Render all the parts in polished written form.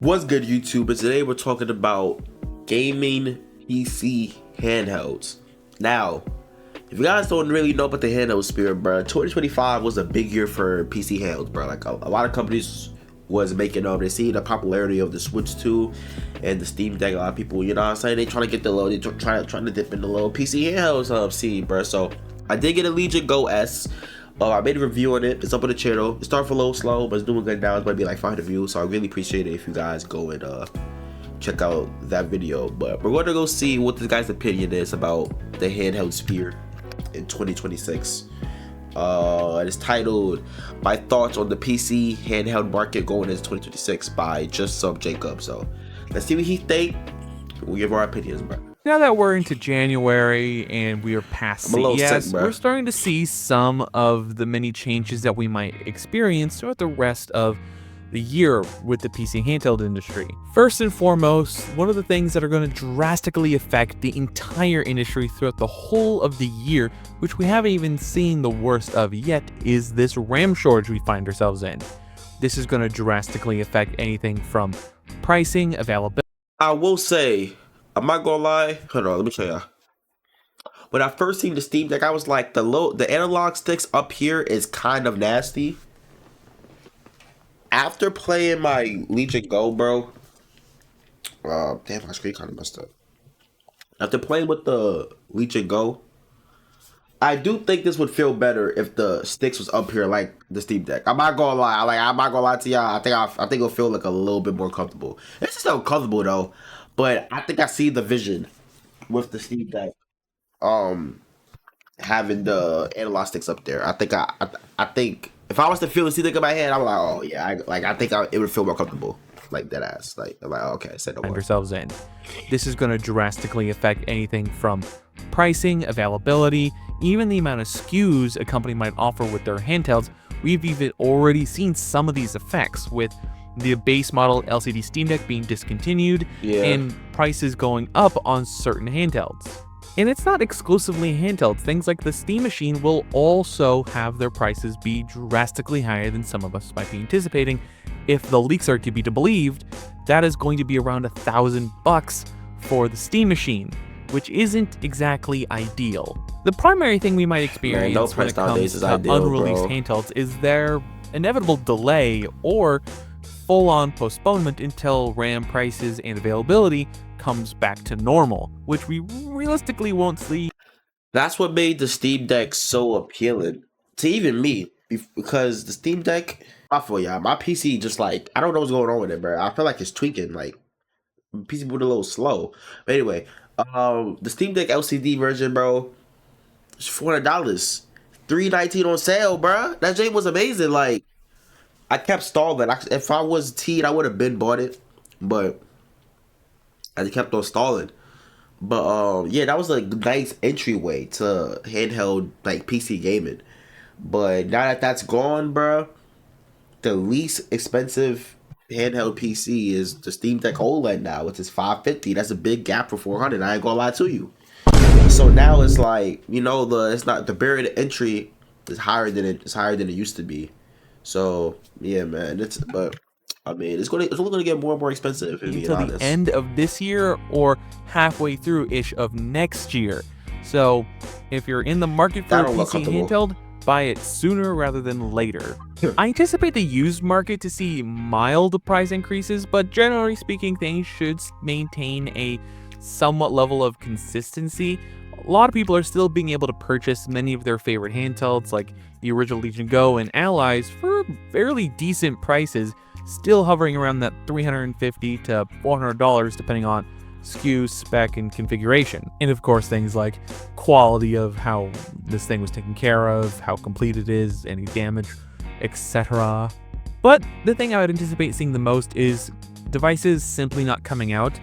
What's good, YouTube? And today we're talking about gaming PC handhelds. Now, if you guys don't really know about the handheld spirit, bro, 2025 was a big year for PC handhelds, bro. Like a lot of companies was making they see the popularity of the Switch 2 and the Steam Deck. A lot of people, you know what I'm saying, they trying to get the little, trying to dip in the little PC handhelds scene, bro. So I did get a Legion Go S. I made a review on it. It's up on the channel. It started a little slow, but it's doing good now. It's going to be like 500 views, so I really appreciate it if you guys go and check out that video. But we're going to go see what this guy's opinion is about the handheld sphere in 2026. It's titled "My Thoughts on the PC Handheld Market Going into 2026" by Just Some Jacob. So let's see what he think. We'll give our opinions, bro. Now that we're into January and we are past CES, we're starting to see some of the many changes that we might experience throughout the rest of the year with the PC handheld industry. First and foremost, one of the things that are going to drastically affect the entire industry throughout the whole of the year, which we haven't even seen the worst of yet, is this RAM shortage we find ourselves in. This is going to drastically affect anything from pricing, availability. I will say, I'm not gonna lie. Hold on, let me show y'all. When I first seen the Steam Deck, I was like, the analog sticks up here is kind of nasty. After playing my Legion Go, bro, damn, my screen kind of messed up. After playing with the Legion Go, I do think this would feel better if the sticks was up here like the Steam Deck. I'm not gonna lie. I'm not gonna lie to y'all. I think it'll feel like a little bit more comfortable. It's just uncomfortable though. But I think I see the vision with the Steam Deck, having the analog sticks up there. I think if I was to feel the Steam Deck in my hand, I'm like, oh yeah, I think it would feel more comfortable, like that ass. Like I'm like, oh, okay, say no more. Ourselves in. This is going to drastically affect anything from pricing, availability, even the amount of SKUs a company might offer with their handhelds. We've even already seen some of these effects with the base model LCD Steam Deck being discontinued, and prices going up on certain handhelds. And it's not exclusively handhelds. Things like the Steam Machine will also have their prices be drastically higher than some of us might be anticipating. If the leaks are to be believed, that is going to be around $1,000 for the Steam Machine, which isn't exactly ideal. The primary thing we might experience when it comes to unreleased handhelds is their inevitable delay or full-on postponement until RAM prices and availability comes back to normal, which we realistically won't see. That's what made the Steam Deck so appealing to even me, because the Steam Deck, I feel y'all, my PC just like, I don't know what's going on with it, bro. I feel like it's tweaking, like PC boot a little slow. But anyway, the Steam Deck LCD version, bro, it's $400, $319 on sale, bro. That J was amazing. Like, I kept stalling. If I was T'd, I would have been bought it, but I just kept on stalling. But yeah, that was a nice entryway to handheld like PC gaming. But now that that's gone, bro, the least expensive handheld PC is the Steam Deck OLED now, which is $550. That's a big gap for $400. I ain't gonna lie to you. So now it's like, you know, the barrier to entry is higher than it used to be. So yeah, man, but I mean, it's only gonna get more and more expensive until the end of this year or halfway through ish of next year. So if you're in the market for a PC handheld, buy it sooner rather than later. I anticipate the used market to see mild price increases, but generally speaking, things should maintain a somewhat level of consistency. A lot of people are still being able to purchase many of their favorite handhelds like the original Legion Go and Allies for fairly decent prices, still hovering around that $350 to $400 depending on SKU, spec, and configuration. And of course things like quality of how this thing was taken care of, how complete it is, any damage, etc. But the thing I would anticipate seeing the most is devices simply not coming out.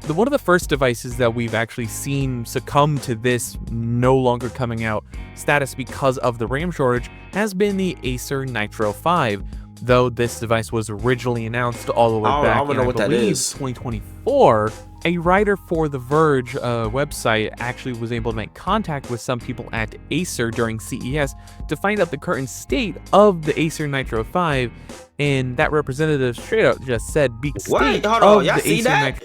One of the first devices that we've actually seen succumb to this no longer coming out status because of the RAM shortage has been the Acer Nitro 5, though this device was originally announced all the way back in, I believe, 2024. A writer for The Verge website actually was able to make contact with some people at Acer during CES to find out the current state of the Acer Nitro 5, and that representative straight up just said, "What? Hold on, y'all see that?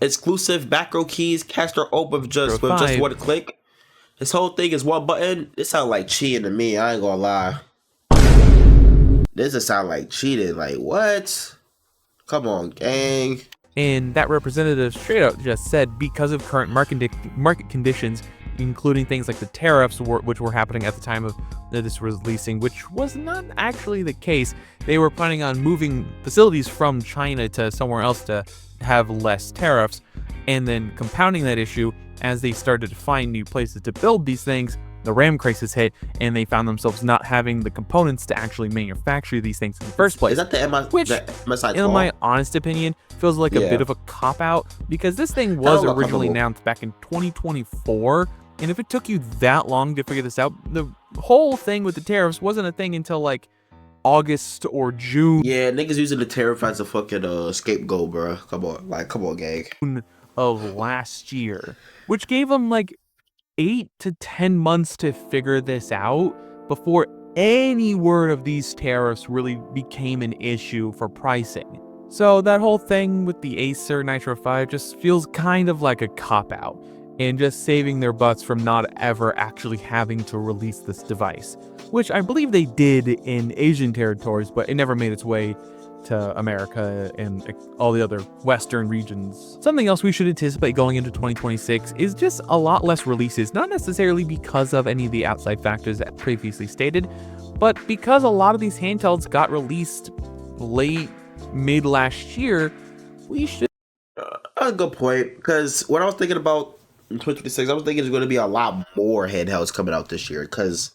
Exclusive back row keys, caster open with just one click. This whole thing is one button. This sound like cheating to me. I ain't gonna lie. This just sound like cheating. Like what? Come on, gang." And that representative straight up just said, because of current market conditions, including things like the tariffs, which were happening at the time of this releasing, which was not actually the case. They were planning on moving facilities from China to somewhere else to have less tariffs, and then compounding that issue as they started to find new places to build these things. The RAM crisis hit, and they found themselves not having the components to actually manufacture these things in the first place. Is that the MSI? Which, in my honest opinion, feels like a bit of a cop-out, because this thing was originally announced back in 2024, and if it took you that long to figure this out, the whole thing with the tariffs wasn't a thing until like August or June. Yeah, niggas using the tariff as a fucking scapegoat, bro. Come on, gang. Of last year, which gave them like 8 to 10 months to figure this out before any word of these tariffs really became an issue for pricing. So that whole thing with the Acer Nitro 5 just feels kind of like a cop-out, and just saving their butts from not ever actually having to release this device, which I believe they did in Asian territories, but it never made its way to America and all the other Western regions. Something else we should anticipate going into 2026 is just a lot less releases, not necessarily because of any of the outside factors that previously stated, but because a lot of these handhelds got released mid last year. We should... A good point, because what I was thinking about in 2026, I was thinking there's going to be a lot more handhelds coming out this year, because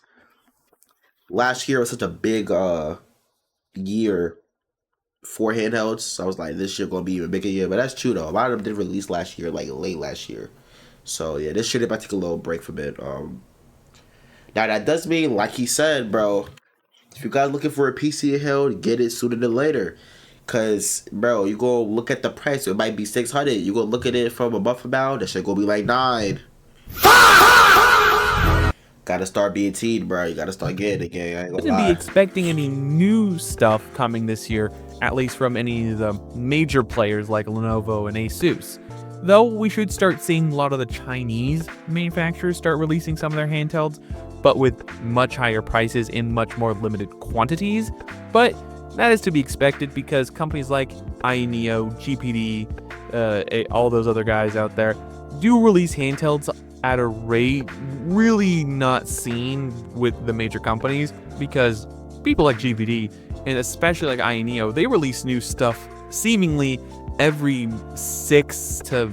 last year was such a big year for handhelds. So I was like, this year gonna be even bigger year. But that's true though. A lot of them did release last year, like late last year. So yeah, this year they might take a little break from it. Now that does mean, like he said, bro, if you guys looking for a PC handheld, get it sooner than later. Cause bro, you go look at the price, it might be 600. You go look at it from a month from now, that shit gonna be like 9. Gotta start being teen, bro. You gotta start getting it, gang. I ain't gonna lie. Be expecting any new stuff coming this year, at least from any of the major players like Lenovo and Asus. Though we should start seeing a lot of the Chinese manufacturers start releasing some of their handhelds, but with much higher prices in much more limited quantities. But that is to be expected, because companies like iNeo, GPD, all those other guys out there do release handhelds at a rate really not seen with the major companies, because people like GPD and especially like iNeo, they release new stuff seemingly every 6 to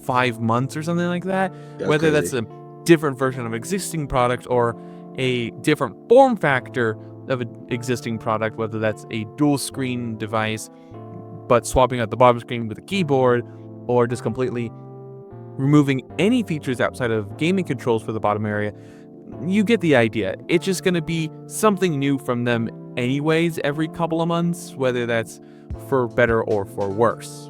5 months or something like that. Whether that's a different version of existing product or a different form factor of an existing product, whether that's a dual screen device but swapping out the bottom screen with a keyboard, or just completely removing any features outside of gaming controls for the bottom area. You get the idea. It's just going to be something new from them anyways every couple of months, whether that's for better or for worse.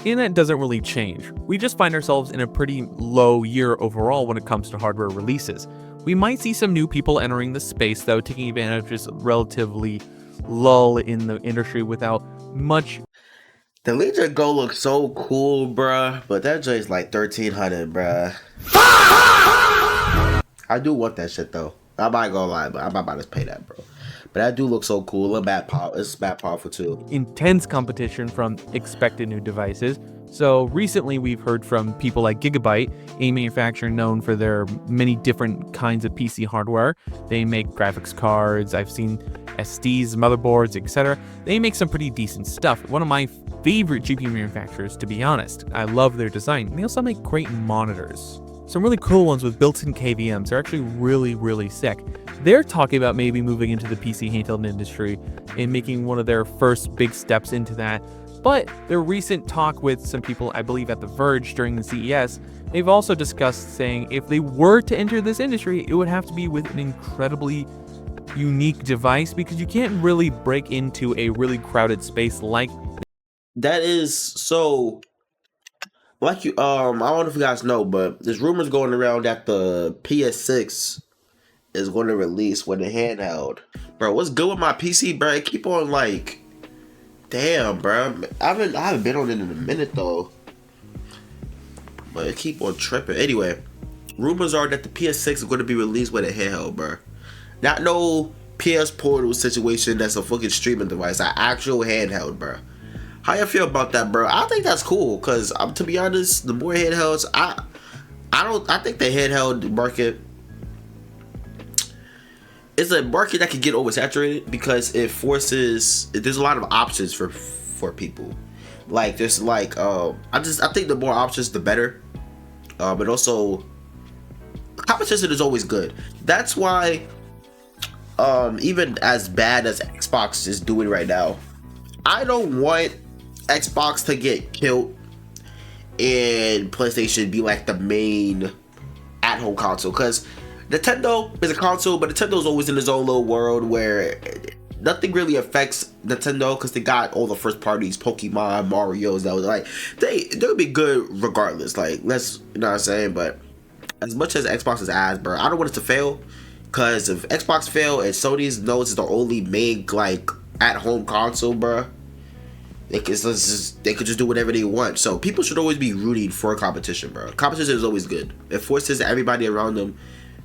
And that doesn't really change. We just find ourselves in a pretty low year overall when it comes to hardware releases. We might see some new people entering the space, though, taking advantage of this relatively lull in the industry without much. The Legion Go looks so cool, bruh, but that joint's like 1300, bruh. I do want that shit though. I'm not gonna lie, but I'm not about to pay that, bro. But that do look so cool. It's bad powerful too. Intense competition from expected new devices. So recently we've heard from people like Gigabyte, a manufacturer known for their many different kinds of PC hardware. They make graphics cards, I've seen SDs, motherboards, etc. They make some pretty decent stuff. One of my favorite GPU manufacturers, to be honest. I love their design. They also make great monitors. Some really cool ones with built-in KVMs. They're actually really, really sick. They're talking about maybe moving into the PC handheld industry and making one of their first big steps into that. But their recent talk with some people, I believe at The Verge during the CES, they've also discussed saying if they were to enter this industry, it would have to be with an incredibly unique device, because you can't really break into a really crowded space like that is. So like you, I don't know if you guys know, but there's rumors going around that the PS6 is going to release with a handheld. Bro, what's good with my PC, bro? I keep on like, damn, bro. I haven't been on it in a minute though, but I keep on tripping. Anyway, rumors are that the PS6 is going to be released with a handheld, bro. Not no PS Portal situation that's a fucking streaming device, an actual handheld, bro. How you feel about that, bro? I think that's cool, cause to be honest, the more handhelds, I think the handheld market is a market that can get oversaturated because there's a lot of options for people. Like there's like I think the more options the better, but also competition is always good. That's why even as bad as Xbox is doing right now, I don't want Xbox to get killed and PlayStation be like the main at-home console, because Nintendo is a console, but Nintendo's always in its own little world where nothing really affects Nintendo because they got all the first parties, Pokemon, Mario's, that was like they'll be good regardless. Like, let's, you know what I'm saying? But as much as Xbox is ass, bro, I don't want it to fail, because if Xbox fail and Sony's knows it's the only main like at-home console, bro, they could just do whatever they want. So people should always be rooting for competition, bro. Competition is always good. It forces everybody around them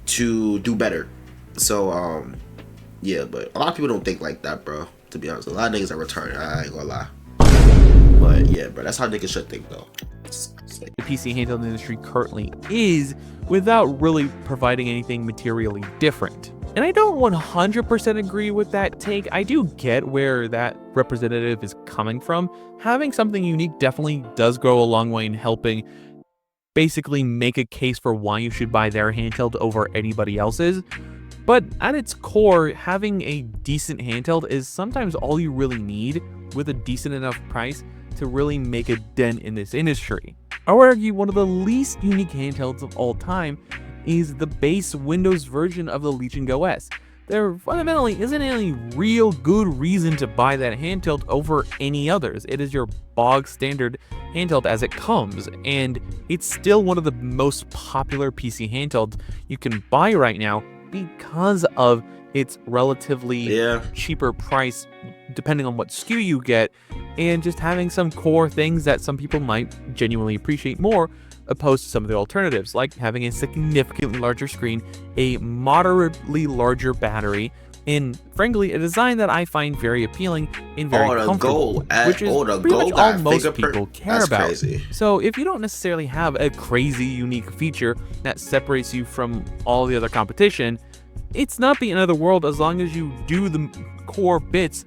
to do better. So yeah, but a lot of people don't think like that, bro. To be honest, a lot of niggas are returning. I ain't gonna lie. But yeah, bro, that's how niggas should think though. The PC handheld industry currently is, without really providing anything materially different. And I don't 100% agree with that take. I do get where that representative is coming from. Having something unique definitely does go a long way in helping basically make a case for why you should buy their handheld over anybody else's. But at its core, having a decent handheld is sometimes all you really need, with a decent enough price to really make a dent in this industry. I would argue one of the least unique handhelds of all time is the base Windows version of the Legion Go S. There fundamentally isn't any real good reason to buy that handheld over any others. It is your bog standard handheld as it comes, and it's still one of the most popular PC handhelds you can buy right now because of its relatively cheaper price depending on what SKU you get, and just having some core things that some people might genuinely appreciate more opposed to some of the alternatives, like having a significantly larger screen, a moderately larger battery, and frankly a design that I find very appealing and very comfortable, which is pretty much all most people care about. Crazy. So if you don't necessarily have a crazy unique feature that separates you from all the other competition, it's not the end of the world as long as you do the core bits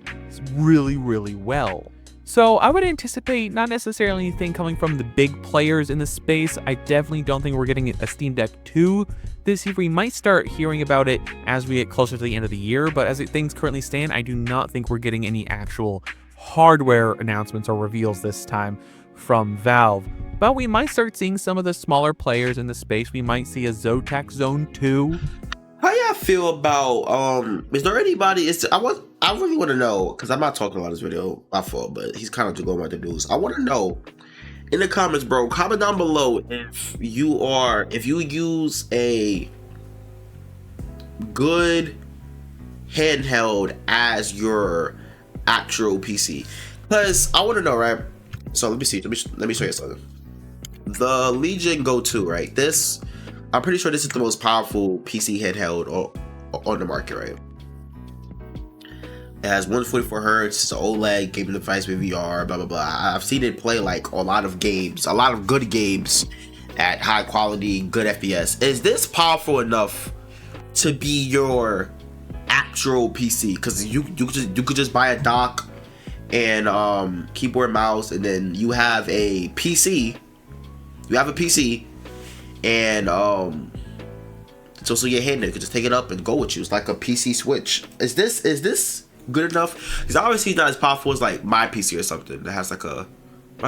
really, really well. So I would anticipate not necessarily anything coming from the big players in the space. I definitely don't think we're getting a Steam Deck 2 this year. We might start hearing about it as we get closer to the end of the year, but as things currently stand, I do not think we're getting any actual hardware announcements or reveals this time from Valve. But we might start seeing some of the smaller players in the space. We might see a Zotac Zone 2. How y'all feel about is there anybody? I really want to know, because I'm not talking about this video, my fault, but he's kind of just going about the news. I want to know in the comments, bro. Comment down below if you use a good handheld as your actual PC, because I want to know, right? So let me see. Let me show you something. The Legion Go 2, right? I'm pretty sure this is the most powerful PC handheld on the market, right? It has 144 hertz, it's an OLED gaming device with VR, blah blah blah. I've seen it play like a lot of games, a lot of good games at high quality, good FPS. Is this powerful enough to be your actual PC? Because you could just buy a dock and keyboard, mouse, and then you have a PC. You have a PC. And it's also your hand. You can just take it up and go with you. It's like a PC Switch. Is this good enough? Because obviously it's not as powerful as like my PC or something that has like I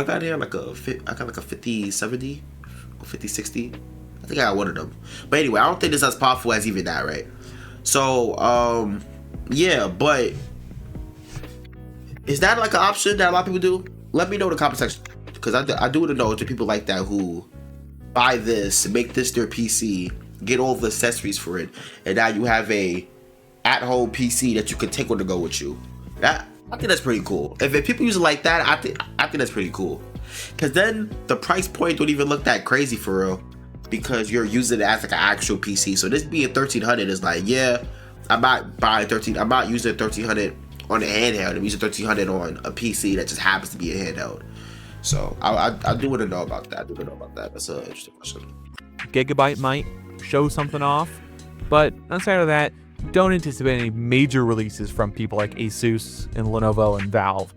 got here like a 5070 or 5060. I think I got one of them. But anyway, I don't think this is as powerful as even that, right? So yeah, but is that like an option that a lot of people do? Let me know in the comment section. because I do want to know to people like that who buy this, make this their PC, get all the accessories for it, and now you have a at-home PC that you can take on the go with you. I think that's pretty cool. If people use it like that, I think that's pretty cool. Cause then the price point don't even look that crazy for real, because you're using it as like an actual PC. So this being 1300 is like, yeah, I'm not buying 13. I'm not using 1300 on a handheld. I'm using 1300 on a PC that just happens to be a handheld. So I do want to know about that. That's an interesting question. Gigabyte might show something off, but outside of that, don't anticipate any major releases from people like Asus and Lenovo and Valve.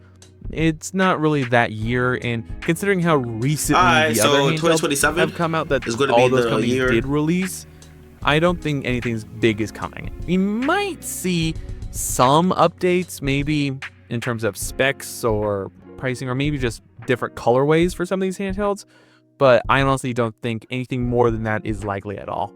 It's not really that year, and considering how recently the other handhelds have come out that all those companies did release, I don't think anything big is coming. We might see some updates, maybe in terms of specs or pricing, or maybe just different colorways for some of these handhelds, but I honestly don't think anything more than that is likely at all.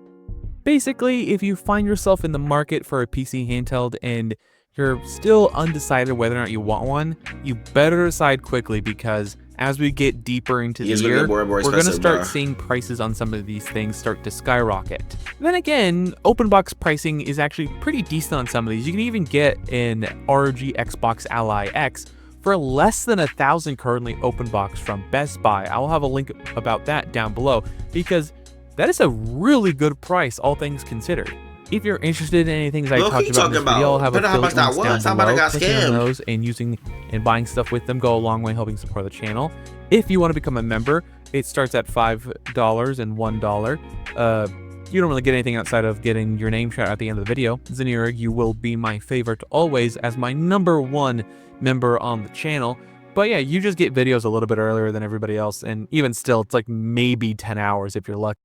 Basically, if you find yourself in the market for a PC handheld and you're still undecided whether or not you want one, you better decide quickly, because as we get deeper into the year, we're going to start seeing prices on some of these things start to skyrocket. Then again, open box pricing is actually pretty decent on some of these. You can even get an ROG Xbox Ally X for less than $1,000 currently open box from Best Buy. I'll have a link about that down below, because that is a really good price, all things considered. If you're interested in any things I talked about in this video, I'll have affiliate links down below. Clicking on those and using and buying stuff with them go a long way helping support the channel. If you want to become a member, it starts at $5 and $1. You don't really get anything outside of getting your name shout out at the end of the video. Zanira, you will be my favorite always as my #1 member on the channel. But yeah, you just get videos a little bit earlier than everybody else, and even still, it's like maybe 10 hours if you're lucky.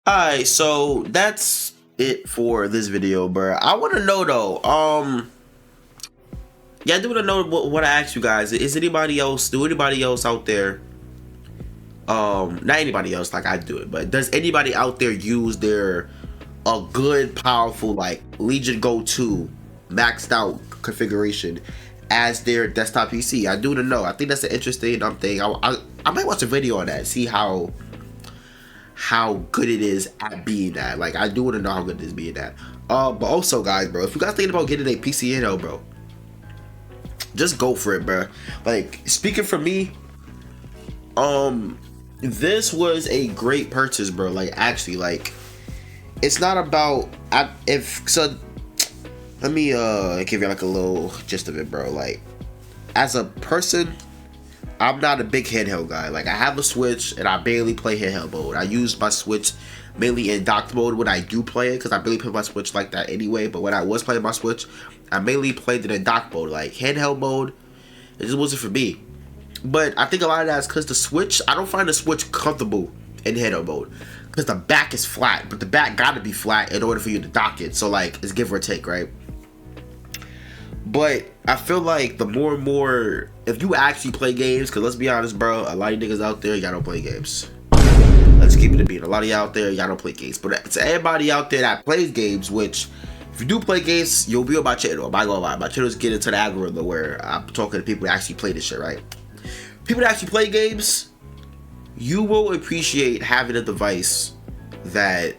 Alright, so that's it for this video, bro. I want to know though, yeah, I do want to know what I asked you guys. Is anybody else, out there, not anybody else like I do it, but does anybody out there use a good, powerful, like Legion Go 2 maxed out configuration as their desktop PC? I do want to know. I think that's an interesting thing. I might watch a video on that, see how good it is at being that. Like, I do want to know how good it is being that. But also, guys, bro, if you guys thinking about getting a PC handheld, bro, just go for it, bro. Like, speaking for me, this was a great purchase, bro. Like, actually, like, it's not about let me give you like a little gist of it, bro. Like, as a person, I'm not a big handheld guy. Like, I have a Switch and I barely play handheld mode. I use my Switch mainly in docked mode when I do play it, because I barely play my Switch like that anyway. But when I was playing my Switch, I mainly played it in docked mode. Like, handheld mode, it just wasn't for me. But I think a lot of that is because the Switch, I don't find the Switch comfortable in handheld mode, because the back is flat, but the back gotta be flat in order for you to dock it. So like, it's give or take, right? But I feel like the more and more, if you actually play games, because let's be honest, bro, a lot of niggas out there, y'all don't play games. Let's keep it a beat. A lot of y'all out there, y'all don't play games. But to everybody out there that plays games, which if you do play games, you'll be on my channel. I'm not gonna lie, my channel's getting into the algorithm where I'm talking to people that actually play this shit, right? People that actually play games, you will appreciate having a device that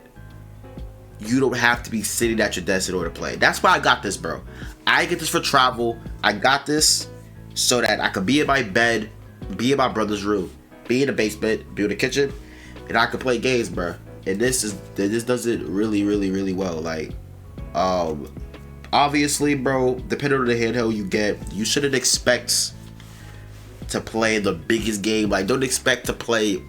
you don't have to be sitting at your desk in order to play. That's why I got this, bro. I get this for travel. I got this so that I could be in my bed, be in my brother's room, be in the basement, be in the kitchen, and I could play games, bro. And this does it really, really, really well. Like, obviously, bro, depending on the handheld you get, you shouldn't expect to play the biggest game. Like, don't expect to play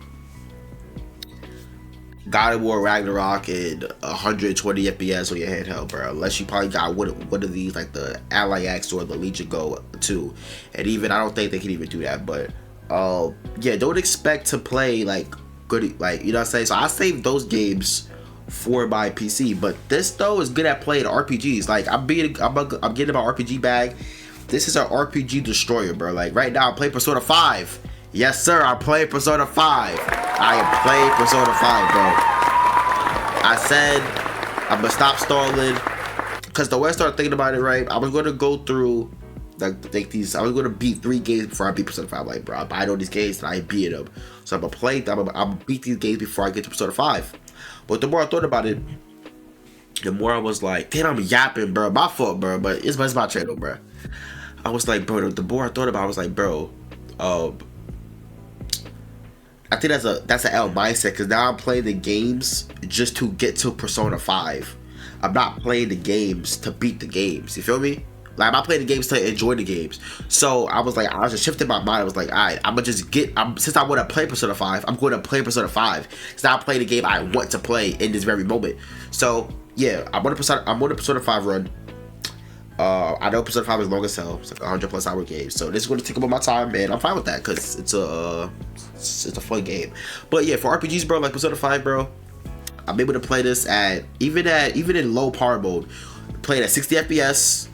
God of War Ragnarok and 120 FPS on your handheld, bro. Unless you probably got one of these, like the Ally X or the Legion Go 2. And even, I don't think they can even do that. But, yeah, don't expect to play, like, good, like, you know what I'm saying? So I saved those games for my PC. But this, though, is good at playing RPGs. Like, I'm getting my RPG bag. This is an RPG destroyer, bro. Like, right now, I'm playing Persona 5. Yes, sir, I'm playing Persona 5. I am playing Persona 5, bro. I said I'm gonna stop stalling, because the way I started thinking about it, right, I was gonna go through like these. I was gonna beat 3 games before I beat Persona 5. Like, bro, I buy all these games and I ain't beating them. So I'm gonna play. I'm gonna beat these games before I get to Persona 5. But the more I thought about it, the more I was like, damn, I'm yapping, bro. My fault, bro. But it's my channel, bro. I was like, bro. The more I thought about it, I was like, bro. I think that's an L mindset, because now I'm playing the games just to get to Persona 5. I'm not playing the games to beat the games. You feel me? Like, I'm not playing the games to enjoy the games. So I was like, I was just shifting my mind. I was like, alright, I'm gonna just since I want to play Persona 5, I'm going to play Persona 5. Because now I'm playing the game I want to play in this very moment. So yeah, I'm on a Persona 5 run. I know Persona 5 is long as hell. It's like 100+ hour game. So this is going to take up all my time, man. I'm fine with that because it's a fun game. But yeah, for RPGs, bro, like Persona 5, bro, I'm able to play this even in low power mode, playing at 60 FPS,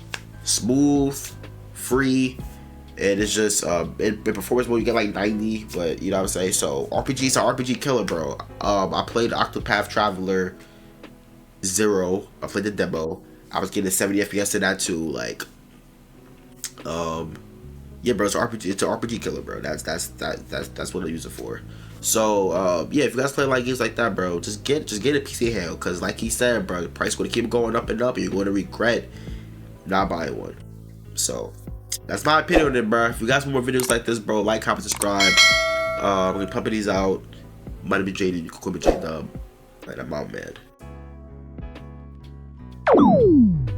smooth, free, and it's just in performance mode you get like 90, but you know what I'm saying. So RPGs are RPG killer, bro. I played Octopath Traveler 0. I played the demo. I was getting 70 FPS in that too. Like, yeah, bro, it's an RPG killer, bro. That's what I use it for. So, yeah, if you guys play like games like that, bro, just get a PC handheld, because like he said, bro, the price going to keep going up and up, and you're going to regret not buying one. So that's my opinion on it, bro. If you guys want more videos like this, bro, like, comment, subscribe. I'm gonna pump these out. My name is Jaden. You can call me J-Dub. Like, I'm out, man.